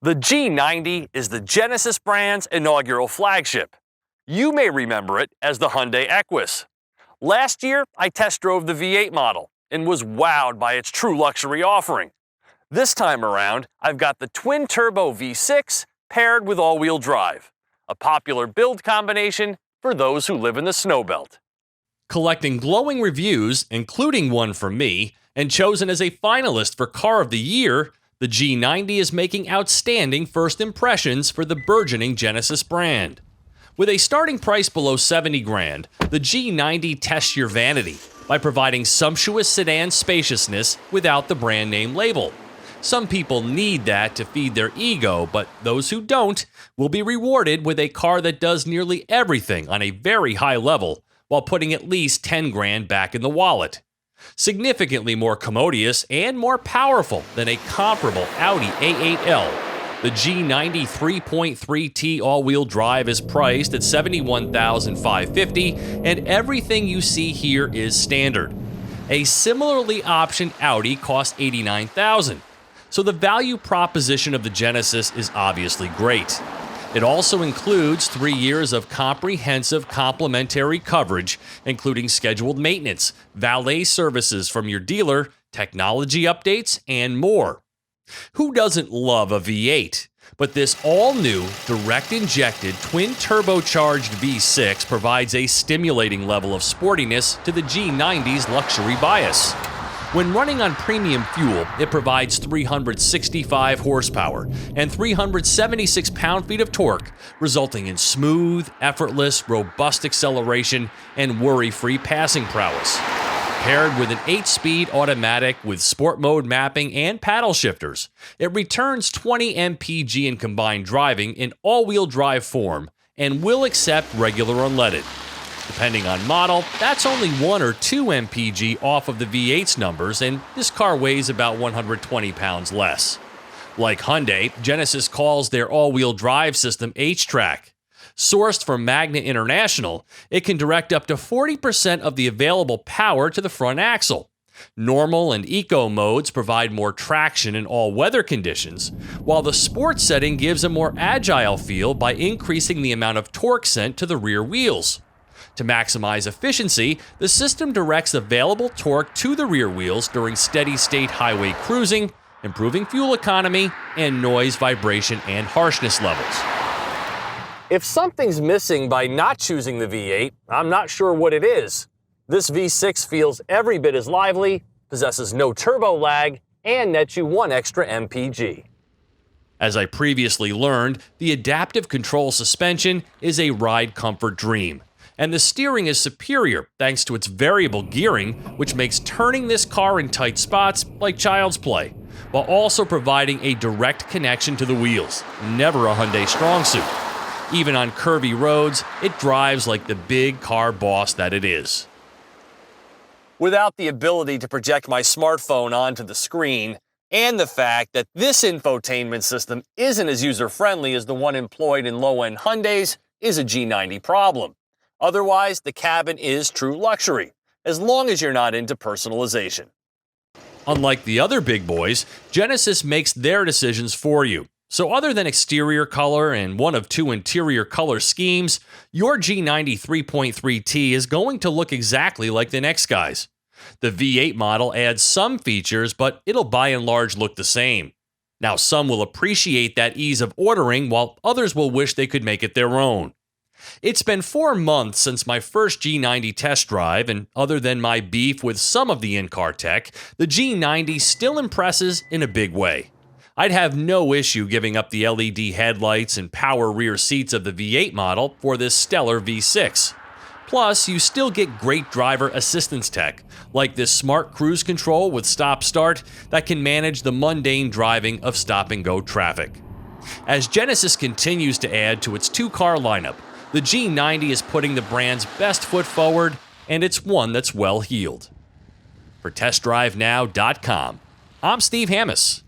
The G90 is the Genesis brand's inaugural flagship. You may remember it as the Hyundai Equus. Last year, I test drove the V8 model and was wowed by its true luxury offering. This time around, I've got the twin-turbo V6 paired with all-wheel drive, a popular build combination for those who live in the snowbelt. Collecting glowing reviews, including one from me, and chosen as a finalist for Car of the Year, the G90 is making outstanding first impressions for the burgeoning Genesis brand. With a starting price below $70,000, the G90 tests your vanity by providing sumptuous sedan spaciousness without the brand name label. Some people need that to feed their ego, but those who don't will be rewarded with a car that does nearly everything on a very high level while putting at least $10,000 back in the wallet. Significantly more commodious and more powerful than a comparable Audi A8L, the G90 3.3T all-wheel drive is priced at $71,550, and everything you see here is standard. A similarly optioned Audi costs $89,000, so the value proposition of the Genesis is obviously great. It also includes 3 years of comprehensive complimentary coverage, including scheduled maintenance, valet services from your dealer, technology updates, and more. Who doesn't love a V8? But this all-new, direct-injected, twin-turbocharged V6 provides a stimulating level of sportiness to the G90's luxury bias. When running on premium fuel, it provides 365 horsepower and 376 pound-feet of torque, resulting in smooth, effortless, robust acceleration and worry-free passing prowess. Paired with an 8-speed automatic with sport mode mapping and paddle shifters, it returns 20 Mpg and Combined driving in all-wheel drive form and will accept regular unleaded. Depending on model, that's only 1 or 2 Mpg off of the V8's numbers, and this car weighs about 120 pounds less. Like Hyundai, Genesis calls their all-wheel drive system H-TRAC. Sourced from Magna International, it can direct up to 40% of the available power to the front axle. Normal and eco modes provide more traction in all weather conditions, while the sport setting gives a more agile feel by increasing the amount of torque sent to the rear wheels. To maximize efficiency, the system directs available torque to the rear wheels during steady-state highway cruising, improving fuel economy and noise, vibration, and harshness levels. If something's missing by not choosing the V8, I'm not sure what it is. This V6 feels every bit as lively, possesses no turbo lag, and nets you 1 extra Mpg. As I previously learned, the adaptive control suspension is a ride comfort dream, and the steering is superior thanks to its variable gearing, which makes turning this car in tight spots like child's play, while also providing a direct connection to the wheels, never a Hyundai strong suit. Even on curvy roads, it drives like the big car boss that it is. Without the ability to project my smartphone onto the screen, and the fact that this infotainment system isn't as user-friendly as the one employed in low-end Hyundais, is a G90 problem. Otherwise, the cabin is true luxury, as long as you're not into personalization. Unlike the other big boys, Genesis makes their decisions for you. So other than exterior color and one of 2 interior color schemes, your G90 3.3T is going to look exactly like the next guy's. The V8 model adds some features, but it'll by and large look the same. Now, some will appreciate that ease of ordering, while others will wish they could make it their own. It's been 4 months since my first G90 test drive, and other than my beef with some of the in-car tech, the G90 still impresses in a big way. I'd have no issue giving up the LED headlights and power rear seats of the V8 model for this stellar V6. Plus, you still get great driver assistance tech, like this smart cruise control with stop-start that can manage the mundane driving of stop-and-go traffic. As Genesis continues to add to its 2-car lineup, the G90 is putting the brand's best foot forward, and it's one that's well-heeled. For TestDriveNow.com, I'm Steve Hammis.